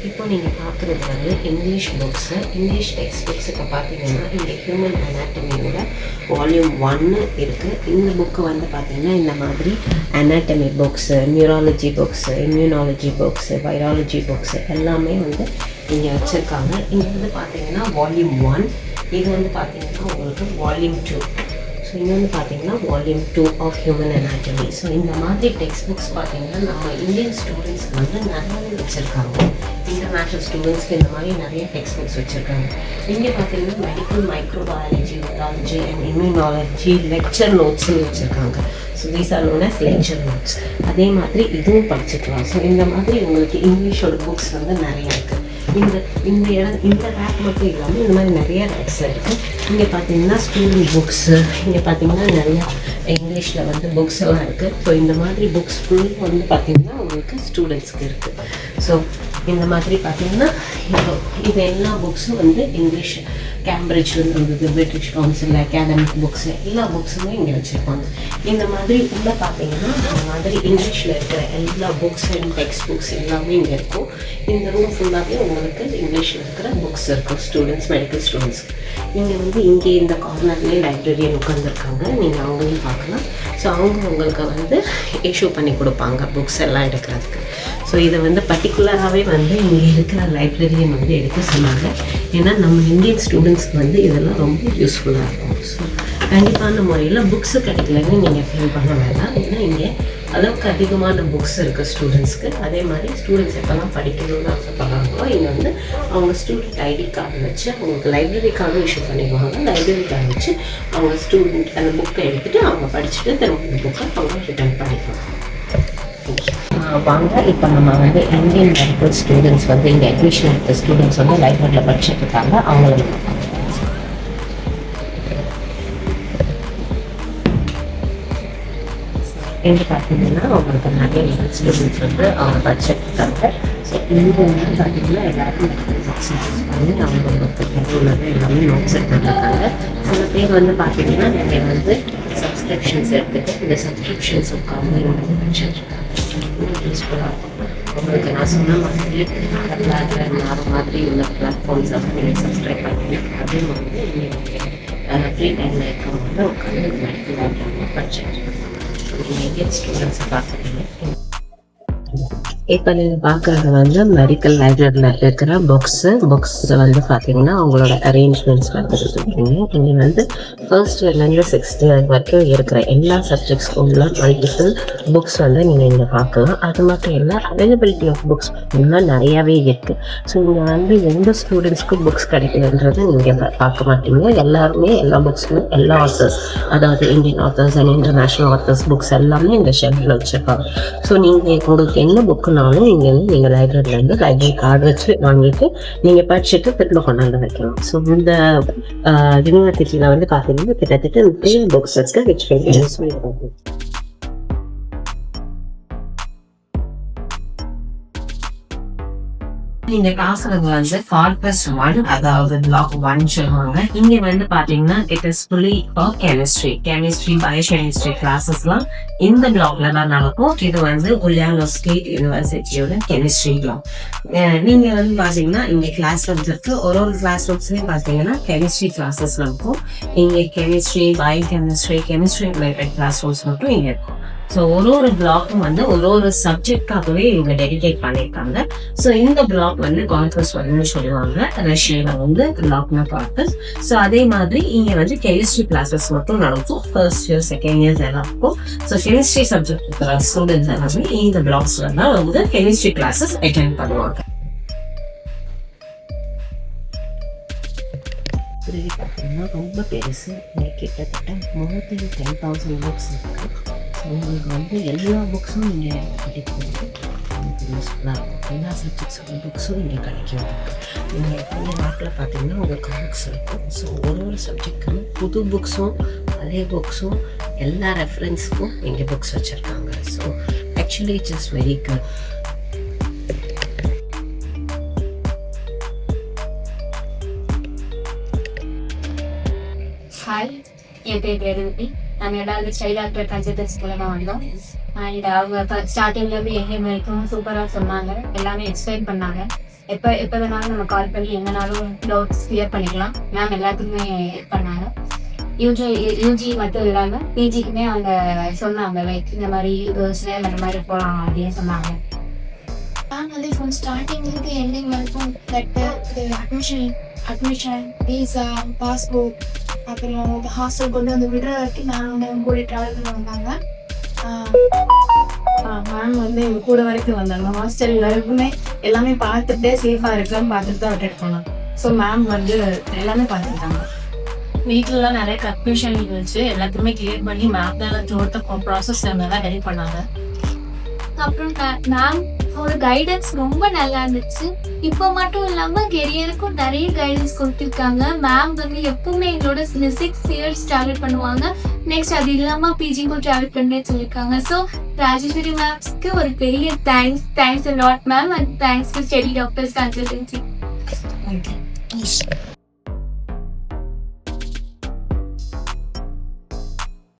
இப்போ நீங்கள் பார்க்குறது வந்து English books. English text books இப்போ பார்த்தீங்கன்னா இங்கே ஹியூமன் அனாட்டமியோட வால்யூம் 1 இருக்குது. இந்த புக்கு வந்து பார்த்திங்கன்னா இந்த மாதிரி anatomy books, neurology books, immunology books, virology books எல்லாமே வந்து இங்கே வச்சுருக்காங்க. இங்கே வந்து பார்த்திங்கன்னா வால்யூம் 1, இது வந்து பார்த்திங்கன்னா உங்களுக்கு வால்யூம் 2. ஸோ இது வந்து பார்த்திங்கன்னா volume 2 of human anatomy. So இந்த மாதிரி டெக்ஸ்ட் புக்ஸ் பார்த்திங்கன்னா நம்ம இந்தியன் ஸ்டூடெண்ட்ஸ்க்கு வந்து நிறையவே வச்சுருக்காங்க. இன்டர்நேஷ்னல் ஸ்டூடெண்ட்ஸ்க்கு இந்த மாதிரி நிறைய டெக்ஸ்ட் புக்ஸ் வச்சுருக்காங்க. இங்கே பார்த்திங்கன்னா medical microbiology, virology and immunology lecture நோட்ஸ்னு வச்சுருக்காங்க. So these are known as lecture notes. அதே மாதிரி இதுவும் படிச்சுக்கலாம். ஸோ இந்த மாதிரி உங்களுக்கு இங்கிலீஷோட புக்ஸ் வந்து நிறைய இருக்குது. இந்த ரேக் மட்டும் இல்லாமல் இந்த மாதிரி நிறைய ரேக்ஸ் இருக்குது. இங்கே பார்த்தீங்கன்னா ஸ்டூடெண்ட் புக்ஸு, இங்கே பார்த்தீங்கன்னா நிறையா இங்கிலீஷில் வந்து புக்ஸ் எல்லாம் இருக்குது. ஸோ இந்த மாதிரி புக்ஸ் ஃபுல் வந்து பார்த்திங்கன்னா உங்களுக்கு ஸ்டூடெண்ட்ஸ்க்கு இருக்குது. ஸோ இந்த மாதிரி பார்த்திங்கன்னா இது எல்லா புக்ஸும் வந்து இங்கிலீஷ் கேம்பிரிட்ஜ்லேருந்து வந்தது, பிரிட்டிஷ் கவுன்சில் அகாடமிக் புக்ஸு எல்லா புக்ஸுமே இங்கே வச்சுருப்பாங்க. இந்த மாதிரி உள்ளே பார்த்தீங்கன்னா இந்த மாதிரி இங்கிலீஷில் இருக்கிற எல்லா புக்ஸ் அண்ட் டெக்ஸ்ட் புக்ஸ் எல்லாமே இங்கே இருக்கும். இந்த ரூம் ஃபுல்லாகவே உங்களுக்கு இங்கிலீஷில் இருக்கிற புக்ஸ் இருக்கும் ஸ்டூடெண்ட்ஸ், மெடிக்கல் ஸ்டூடெண்ட்ஸ்க்கு. இங்கே வந்து இங்கே இந்த கார்னர்லேயே லைப்ரரியன் உட்காந்துருக்காங்க, நீங்கள் அவங்களையும் பார்க்கலாம். ஸோ அவங்க உங்களுக்கு வந்து இஷ்யூ பண்ணி கொடுப்பாங்க புக்ஸ் எல்லாம் எடுக்கிறதுக்கு. ஸோ இதை வந்து பர்டிகுலராகவே வந்து இங்கே இருக்கிற லைப்ரரியன் வந்து எடுக்க சொன்னாங்க. ஏன்னா நம்ம இந்தியன் ஸ்டூடெண்ட்ஸ்க்கு வந்து இதெல்லாம் ரொம்ப யூஸ்ஃபுல்லாக இருக்கும். ஸோ கண்டிப்பான முறையில் புக்ஸு கிடைக்கலன்னு நீங்கள் ஃபீல் பண்ண வேண்டாம். ஏன்னா இங்கே அளவுக்கு அதிகமான புக்ஸ் இருக்குது ஸ்டூடெண்ட்ஸ்க்கு. அதே மாதிரி ஸ்டூடெண்ட்ஸ் எப்போல்லாம் படிக்கணும்னு ஆசைப்படுறாங்களோ இங்கே வந்து அவங்க ஸ்டூடெண்ட் ஐடி கார்டு வச்சு அவங்களுக்கு லைப்ரரி கார்டும் இஷ்யூ பண்ணிடுவாங்க. லைப்ரரி கார்டு வச்சு அவங்க ஸ்டூடெண்ட் அந்த புக்கை எடுத்துகிட்டு அவங்க படிச்சுட்டு திரும்ப அந்த புக்கை அவங்க ரிட்டர்ன் பண்ணிக்கலாம். வாங்க இப்போ நம்ம வந்து இந்தியன் மெடிக்கல் ஸ்டூடெண்ட்ஸ் வந்து இங்கே அட்மிஷன் எடுத்த ஸ்டூடெண்ட்ஸ் வந்து லைப்ரரியில் படிச்சுட்டு இருக்காங்க. அவங்களுக்கு எங்கே பார்த்தீங்கன்னா அவங்களுக்கு நிறைய ஸ்டூடெண்ட்ஸ் வந்து அவங்க படிச்சுட்டு இருக்காங்க. ஸோ இங்கே வந்து பார்த்தீங்கன்னா எல்லாருமே பண்ணி அவங்களுக்கு எல்லாமே நோட்ஸ் எடுத்துருக்காங்க. சில பேர் வந்து பார்த்தீங்கன்னா நீங்கள் வந்து சப்ஸ்கிரிப்ஷன்ஸ் எடுத்துகிட்டு இந்த சப்ஸ்கிரிப்ஷன்ஸ் உட்காந்து வந்து படிச்சுட்ருக்காங்க. யூஸ்ஃபுல்லாக இருக்கும் உங்களுக்கு. நான் சொன்ன மாதிரி நாலு மாதிரி உள்ள பிளாட்ஃபார்ம்ஸ் அப்படி சப்ஸ்கிரைப் பண்ணி அதே மாதிரி நீங்கள் ஃப்ரீ டைமில் இருக்கவங்க உட்காந்து மெடிக்கல் லைப்ரரியில் படிச்சுட்ருக்காங்க. நீங்கள் இந்தியன் ஸ்டூடெண்ட்ஸை பார்க்குறீங்க. இப்போ நீங்கள் பார்க்குறது வந்து மெடிக்கல் லைப்ரரியில் இருக்கிற புக்ஸ் வந்து பார்த்தீங்கன்னா அவங்களோட அரேஞ்ச்மெண்ட்ஸ் பார்த்துருக்கீங்க. இங்கே வந்து ஃபர்ஸ்ட் இயர்லேருந்து 6th இயர் வரைக்கும் இருக்கிற எல்லா சப்ஜெக்ட்ஸ்க்கும் உள்ள மல்டிபிள் புக்ஸ் வந்து நீங்கள் இங்கே பார்க்கலாம். அது மட்டும் இல்லை, அவைலபிலிட்டி ஆஃப் புக்ஸ் இன்னும் நிறையாவே இருக்குது. ஸோ இங்கே வந்து எந்த ஸ்டூடெண்ட்ஸ்க்கு புக்ஸ் கிடைக்குதுன்றது நீங்கள் பார்க்க மாட்டீங்க. எல்லாருமே எல்லா புக்ஸுமே எல்லா ஆத்தர்ஸ், அதாவது Indian authors and international authors books எல்லாமே இந்த ஷெல்ஃபில் வச்சுருக்காங்க. ஸோ நீங்கள் உங்களுக்கு என்ன புக்குனாலும் இங்கே வந்து நீங்கள் லைப்ரரியிலேருந்து லைப்ரரி கார்டு வச்சு வாங்கிட்டு நீங்கள் படிச்சுட்டு திரும்ப கொண்டாந்து வைக்கலாம். ஸோ இந்த யூனிவர்சிட்டியில் வந்து பார்த்தீங்கன்னா கிட்டத்தட்ட 3 புக்ஸ் இருக்குது which will be useful. இந்த கிளாஸ்ல வந்து ஃபார்பஸ் 1, அதாவது பிளாக் 1 சொல்லுவாங்க. இங்க வந்து பாத்தீங்கன்னா it is fully for chemistry biochemistry கிளாஸஸ்லாம் இந்த பிளாக்ல தான் நடக்கும். இது வந்து உலியானோ ஸ்டேட் யூனிவர்சிட்டியோட கெமிஸ்ட்ரி பிளாக். நீங்க வந்து பாத்தீங்கன்னா இங்க கிளாஸ் ரூம்ஸ் இருக்கு. ஒரு கிளாஸ் ரூம்ஸ்லயும் பாத்தீங்கன்னா கெமிஸ்ட்ரி கிளாஸஸ் இருக்கும். இங்க chemistry, chemistry related classrooms மட்டும் இங்க இருக்கும். ஸோ ஒரு பிளாக்கும் வந்து ஒரு சப்ஜெக்டாகவே இவங்க டெடிகேட் பண்ணியிருக்காங்க. ஸோ இந்த பிளாக் வந்து கார்பஸ் 1 சொல்லுவாங்க. ரஷ்யாவில் வந்து பிளாக்னா கார்பஸ். ஸோ அதே மாதிரி இங்கே வந்து கெமிஸ்ட்ரி கிளாஸஸ் மட்டும் நடக்கும். ஃபர்ஸ்ட் இயர், செகண்ட் இயர்ஸ் எல்லாம் இருக்கும். ஸோ கெமிஸ்ட்ரி சப்ஜெக்ட் இருக்கிற ஸ்டூடெண்ட்ஸ் எல்லாமே இந்த பிளாக்ஸ்ல தான் வந்து கெமிஸ்ட்ரி கிளாஸஸ் அட்டெண்ட் பண்ணுவாங்க. பார்த்தீங்கன்னா ரொம்ப பெருசு, கிட்டத்தட்ட more than 10,000 புக்ஸ் இருக்குது. ஸோ உங்களுக்கு வந்து எல்லா புக்ஸும் இங்கே படிக்கிறது உங்களுக்கு யூஸ்ஃபுல்லாக இருக்கும். எல்லா சப்ஜெக்ட்ஸோட புக்ஸும் இங்கே கிடைக்கும். நீங்கள் எப்போது நாட்டில் பார்த்தீங்கன்னா உங்களுக்கு புக்ஸ் இருக்கும். ஸோ ஒரு சப்ஜெக்ட்டுக்கும் புது புக்ஸும் பழைய புக்ஸும் எல்லா ரெஃபரன்ஸுக்கும் இங்கே புக்ஸ் வச்சுருக்காங்க. So actually it's is very good. Hi, என் பேர் ரேவதி. நாங்கள் எல்லாரும் ஸ்டைல் ஆக்டர் கன்சல்டன்ஸ் மூலமாக வந்தோம். அண்ட் அவங்க ஸ்டார்டிங்லேருந்து எங்கே வரைக்கும் சூப்பராக சொன்னாங்க, எல்லாமே எக்ஸ்பிளைன் பண்ணாங்க. எப்போ வேணாலும் நம்ம கால் பண்ணி எங்கனாலும் டவுட்ஸ் கிளியர் பண்ணிக்கலாம். மேம் எல்லாத்துக்குமே ஹெல்ப் பண்ணாங்க. யூஜி மட்டும் இல்லாமல் பிஜிக்குமே அவங்க சொன்னாங்க, லைக் இந்த மாதிரி கேர்ள்ஸ்ல இந்த மாதிரி போகலாம் அப்படின்னு சொன்னாங்க. நான் வந்து ஃப்ரம் ஸ்டார்டிங்லேருந்து எண்டிங் வரைக்கும் லெட்டர், அட்மிஷன், விசா, பாஸ்போர்ட், அப்புறம் ஹாஸ்டல் கொண்டு வந்து விடுற வரைக்கும் நான் வந்து கூட ட்ராவல் பண்ணி வந்தாங்க. மேம் வந்து எங்கள் கூட வரைக்கும் வந்தாங்க. ஹாஸ்டல் வரைக்குமே எல்லாமே பார்த்துட்டு சேஃபாக இருக்கலாம்னு பார்த்துட்டு தான் விட்டுட்டு போனாங்க. ஸோ மேம் வந்து எல்லாமே பார்த்துக்கிட்டாங்க. வீட்டிலலாம் நிறைய கன்ஃபியூஷன் இருந்துச்சு, எல்லாத்தையுமே கிளியர் பண்ணி மேம் தான் டோட்டல் ப்ராசஸ் தான் ஹெல்ப் பண்ணாங்க. அப்புறம் மேம் ஒரு கைடன்ஸ் ரொம்ப நல்லா இருந்துச்சு. இப்போ மட்டும் இல்லாமல் கெரியருக்கும் நிறைய கைடன்ஸ் கொடுத்துருக்காங்க. மேம் வந்து எப்பவுமே எங்களோட 6 இயர்ஸ் ட்ராவல் பண்ணுவாங்க. நெக்ஸ்ட் அது இல்லாமல் பிஜிக்கும் ட்ராவல் பண்ணே சொல்லியிருக்காங்க. ஸோ ராஜேஸ்வரி மேம்ஸ்க்கு ஒரு பெரிய thanks lot ma'am, and thanks to study doctors consultancy. Thank you.